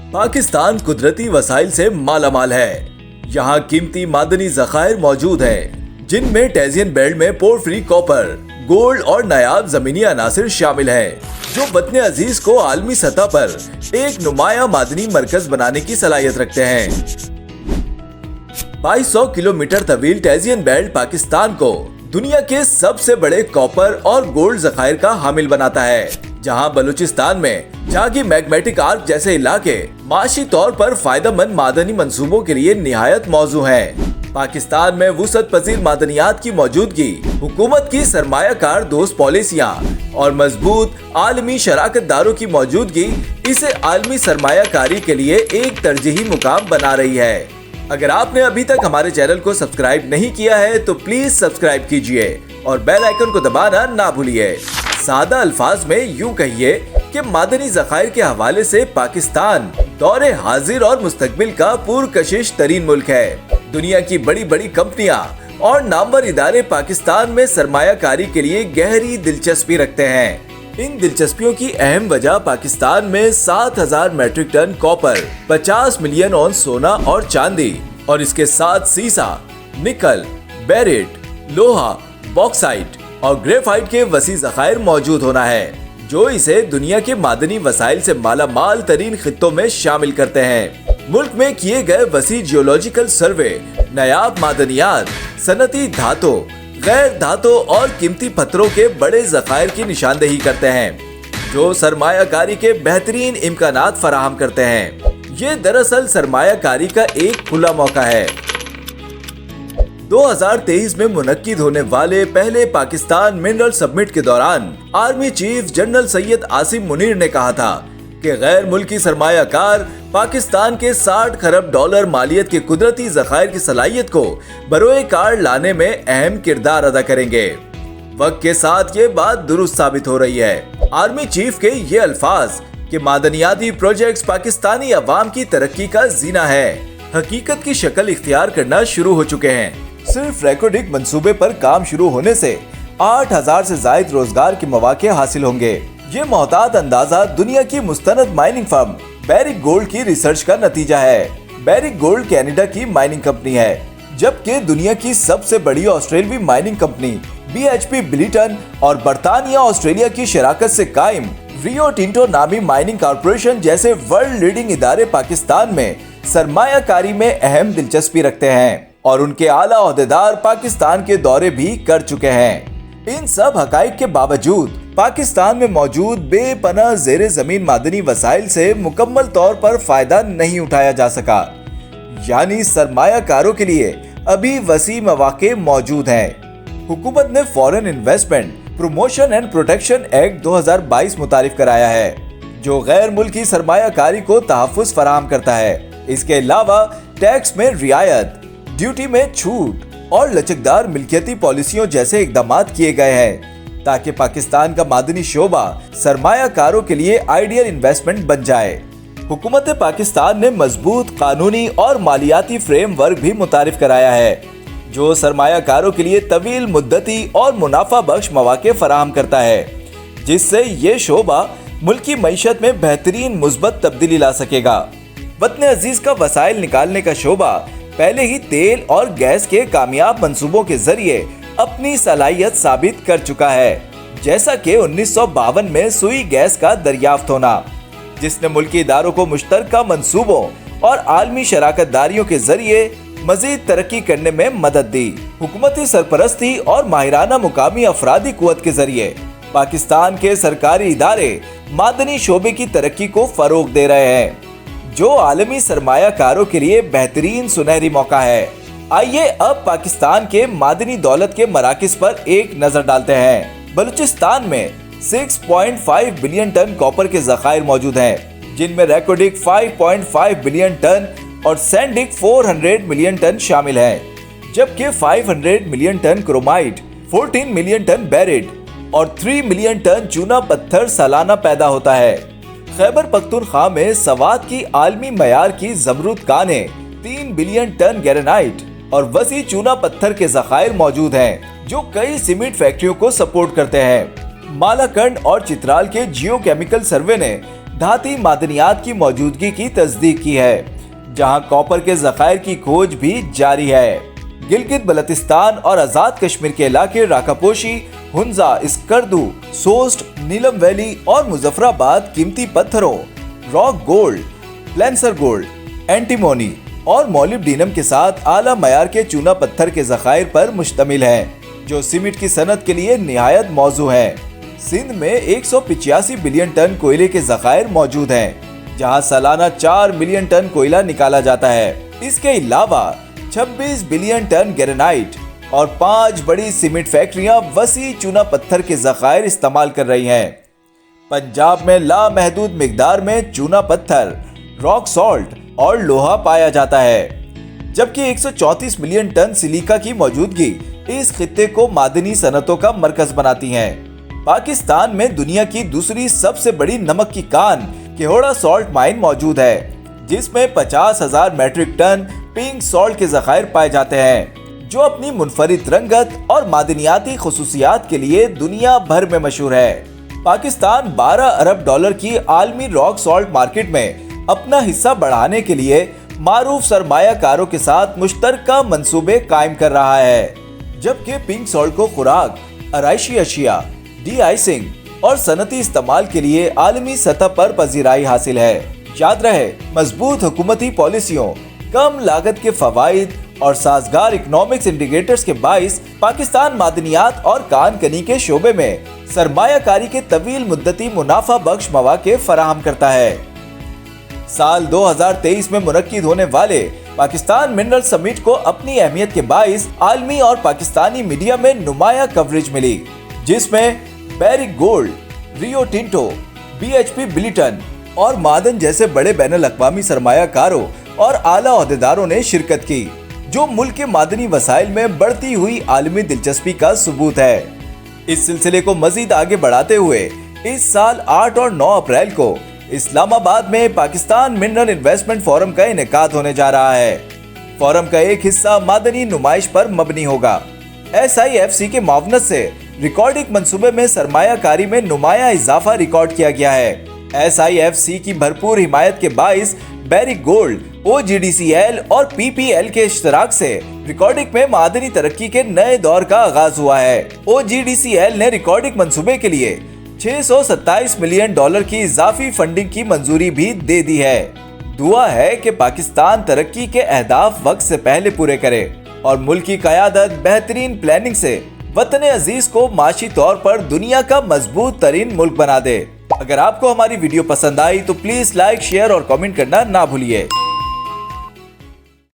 पाकिस्तान कुदरती वसाइल से माला माल है। यहाँ कीमती मादनी ज़खायर मौजूद हैं, जिनमें टेजियन बेल्ट में पोर्फिरी कॉपर, गोल्ड और नायाब जमीनी अनासिर शामिल हैं, जो वतन अजीज को आलमी सतह पर एक नुमाया मादनी मरकज बनाने की सलाहियत रखते हैं। 2200 किलोमीटर तवील टेजियन बेल्ट पाकिस्तान को दुनिया के सबसे बड़े कॉपर और गोल्ड ज़खायर का हामिल बनाता है, जहां बलूचिस्तान में जागी मैग्मेटिक आर्क जैसे इलाके माशी तौर पर फायदेमंद मादनी मंसूबों के लिए निहायत मौजू हैं। पाकिस्तान में वुसअत पजीर मादनियात की मौजूदगी, हुकूमत की सरमायाकार दोस्त पॉलिसियां और मजबूत आलमी शराकतदारों की मौजूदगी इसे आलमी सरमायाकारी के लिए एक तरजीही मुकाम बना रही है। अगर आपने अभी तक हमारे चैनल को सब्सक्राइब नहीं किया है तो प्लीज सब्सक्राइब कीजिए और बेल आइकन को दबाना ना भूलिए। सादा अल्फाज में यूं कहिए कि मादनी ज़खायर के हवाले से पाकिस्तान दौरे हाजिर और मुस्तकबिल का पुरकशिश तरीन मुल्क है। दुनिया की बड़ी बड़ी कंपनियां और नामवर इदारे पाकिस्तान में सरमायाकारी के लिए गहरी दिलचस्पी रखते हैं। इन दिलचस्पियों की अहम वजह पाकिस्तान में 7000 metric ton copper, 50 million ounce सोना और चांदी और इसके साथ सीसा, निकल, बेरिट, लोहा, बॉक्साइट और ग्रेफाइट के वसी ज़खायर मौजूद होना है, जो इसे दुनिया के मादनी वसाइल से माला माल तरीन खित्तों में शामिल करते हैं। मुल्क में किए गए वसी जियोलॉजिकल सर्वे नायाब मादनियात, सनती धातु, गैर धातु और कीमती पत्थरों के बड़े ज़खायर की निशानदेही करते हैं, जो सरमायाकारी के बेहतरीन इम्कानात फराहम करते हैं। ये दरअसल सरमायाकारी का एक खुला मौका है। 2023 में मुनक्किद होने वाले पहले पाकिस्तान मिनरल समिट के दौरान army chief general Syed Asim Munir ने कहा था कि गैर मुल्की सरमायाकार पाकिस्तान के 60 खरब डॉलर मालियत के कुदरती ज़खायर की सलाहियत को बरोए कार लाने में अहम किरदार अदा करेंगे। वक्त के साथ ये बात दुरुस्त साबित हो रही है। आर्मी चीफ के ये अल्फाज कि मादनियाती प्रोजेक्ट्स पाकिस्तानी अवाम की तरक्की का जीना है, हकीकत की शक्ल इख्तियार करना शुरू हो चुके हैं। सिर्फ रेकोडिक मंसूबे पर काम शुरू होने से 8000 से जायद रोजगार के मौके हासिल होंगे। ये मोहतात अंदाजा दुनिया की मुस्तनद माइनिंग फर्म बैरिक गोल्ड की रिसर्च का नतीजा है। बैरिक गोल्ड कनाडा की माइनिंग कंपनी है, जबकि दुनिया की सबसे बड़ी ऑस्ट्रेलियावी माइनिंग कंपनी BHP बिलिटन और बरतानिया ऑस्ट्रेलिया की शराकत से कायम रियो टिंटो नामी माइनिंग कॉर्पोरेशन जैसे वर्ल्ड लीडिंग इदारे पाकिस्तान में सरमायाकारी में अहम दिलचस्पी रखते हैं और उनके आला ओहदेदार पाकिस्तान के दौरे भी कर चुके हैं। इन सब हकाइक के बावजूद पाकिस्तान में मौजूद बेपनाह ज़ेरे ज़मीन मादनी वसाइल से मुकम्मल तौर पर फायदा नहीं उठाया जा सका, यानी सरमायाकारों के लिए अभी वसी मौके मौजूद हैं। हुकूमत ने foreign investment promotion and protection act 2022 मुतारिफ कराया है, जो गैर मुल्की सरमायाकारी को तहफ़्फ़ुज़ फराहम करता है। इसके अलावा टैक्स में रियायत, ड्यूटी में छूट और लचकदार मिल्कियती पॉलिसियों जैसे इक़दामात किए गए हैं, ताकि पाकिस्तान का मादनी शोबा सरमायाकारों के लिए आइडियल इन्वेस्टमेंट बन जाए। हुकूमत पाकिस्तान ने मजबूत कानूनी और मालियाती फ्रेमवर्क भी मुतारिफ कराया है, जो सरमायाकारों के लिए तवील मुद्दती और मुनाफा बख्श मौके फराहम करता है, जिससे ये शोबा मुल्की मईशत में बेहतरीन मुस्बत तब्दीली ला सकेगा। वतन अजीज का वसाइल निकालने का शोबा पहले ही तेल और गैस के कामयाब मंसूबों के जरिए अपनी सलाहियत साबित कर चुका है, जैसा कि 1952 में सुई गैस का दरियाफ्त होना, जिसने मुल्की इदारों को मुश्तरका मंसूबों और आलमी शराकतदारियों के जरिए मजीद तरक्की करने में मदद दी। हुकूमती सरपरस्ती और माहिराना मुकामी अफरादी कुव्वत के जरिए पाकिस्तान के सरकारी इदारे मादनी शोबे की तरक्की को फरोग दे रहे हैं, जो आलमी सरमायाकारों के लिए बेहतरीन सुनहरी मौका है। आइए अब पाकिस्तान के मादनी दौलत के मराकिज पर एक नजर डालते हैं। बलूचिस्तान में 6.5 बिलियन टन कॉपर के ज़खायर मौजूद हैं, जिनमें रेकोडिक 5.5 बिलियन टन और सैंडिक 400 मिलियन टन शामिल हैं, जबकि 500 million ton chromite, 14 million ton barite और 3 मिलियन टन चूना पत्थर सालाना पैदा होता है। खैबर पख्तूनख्वा में सवात की आलमी मयार की जमरूद काने, 3 बिलियन टन ग्रेनाइट और वसी चूना पत्थर के ज़खायर मौजूद हैं, जो कई सीमेंट फैक्ट्रियों को सपोर्ट करते हैं। मालाकंड और चित्राल के जियोकेमिकल सर्वे ने دھاتی معدنیات کی موجودگی کی تصدیق کی ہے، جہاں کاپر کے ذخائر کی کھوج بھی جاری ہے۔ گلگت بلتستان اور آزاد کشمیر کے علاقے راکاپوشی، ہنزا، اسکردو، سوسٹ، نیلم ویلی اور مظفر آباد قیمتی پتھروں، راک گولڈ، پلینسر گولڈ، اینٹیمونی اور مولیبڈینم کے ساتھ اعلیٰ معیار کے چونا پتھر کے ذخائر پر مشتمل ہے، جو سیمنٹ کی صنعت کے لیے نہایت موزوں ہے۔ سندھ میں 185 بلین ٹن کوئلے کے ذخائر موجود ہیں، جہاں سالانہ 4 ملین ٹن کوئلہ نکالا جاتا ہے۔ اس کے علاوہ 26 بلین ٹن گرینائٹ اور 5 بڑی سیمنٹ فیکٹریاں وسیع چونا پتھر کے ذخائر استعمال کر رہی ہیں۔ پنجاب میں لامحدود مقدار میں چونا پتھر، راک سالٹ اور لوہا پایا جاتا ہے، جبکہ 134 ملین ٹن سلیکا کی موجودگی اس خطے کو معدنی صنعتوں کا مرکز بناتی ہے۔ پاکستان میں دنیا کی دوسری سب سے بڑی نمک کی کان کہوڑا سالٹ مائن موجود ہے، جس میں 50,000 میٹرک ٹن پنک سالٹ کے ذخائر پائے جاتے ہیں، جو اپنی منفرد رنگت اور معدنیاتی خصوصیات کے لیے دنیا بھر میں مشہور ہے۔ پاکستان 12 ارب ڈالر کی عالمی راک سالٹ مارکیٹ میں اپنا حصہ بڑھانے کے لیے معروف سرمایہ کاروں کے ساتھ مشترکہ منصوبے قائم کر رہا ہے، جبکہ پنک سالٹ کو خوراک، آرائشی اشیاء، ڈی آئسنگ اور صنعتی استعمال کے لیے عالمی سطح پر پذیرائی حاصل ہے۔ یاد رہے، مضبوط حکومتی پالیسیوں، کم لاگت کے فوائد اور سازگار اکنامکس انڈیکیٹرز کے باعث پاکستان معدنیات اور کان کنی کے شعبے میں سرمایہ کاری کے طویل مدتی منافع بخش مواقع فراہم کرتا ہے۔ سال 2023 میں منعقد ہونے والے پاکستان منرل سمٹ کو اپنی اہمیت کے باعث عالمی اور پاکستانی میڈیا میں نمایاں کوریج ملی، جس میں Barrick Gold, Rio Tinto, BHP Billiton اور معدن جیسے بڑے بین الاقوامی سرمایہ کاروں اور اعلیٰ عہدیداروں نے شرکت کی، جو ملک کے معدنی وسائل میں بڑھتی ہوئی عالمی دلچسپی کا ثبوت ہے۔ اس سلسلے کو مزید آگے بڑھاتے ہوئے اس سال 8 اور 9 اپریل کو اسلام آباد میں پاکستان منرل انویسٹمنٹ فورم کا انعقاد ہونے جا رہا ہے۔ فورم کا ایک حصہ معدنی نمائش پر مبنی ہوگا۔ SIFC کے معاونت سے ریکارڈنگ منصوبے میں سرمایہ کاری میں نمایاں اضافہ ریکارڈ کیا گیا ہے۔ SIFC کی بھرپور حمایت کے باعث بیرک گولڈ، OGDCL اور PPL کے اشتراک سے ریکارڈنگ میں معدنی ترقی کے نئے دور کا آغاز ہوا ہے۔ OGDCL نے ریکارڈنگ منصوبے کے لیے $627 ملین کی اضافی فنڈنگ کی منظوری بھی دے دی ہے۔ دعا ہے کہ پاکستان ترقی کے اہداف وقت سے پہلے پورے کرے اور ملک کی قیادت بہترین پلاننگ سے وطن عزیز کو معاشی طور پر دنیا کا مضبوط ترین ملک بنا دے۔ اگر آپ کو ہماری ویڈیو پسند آئی تو پلیز لائک، شیئر اور کامنٹ کرنا نہ بھولیے۔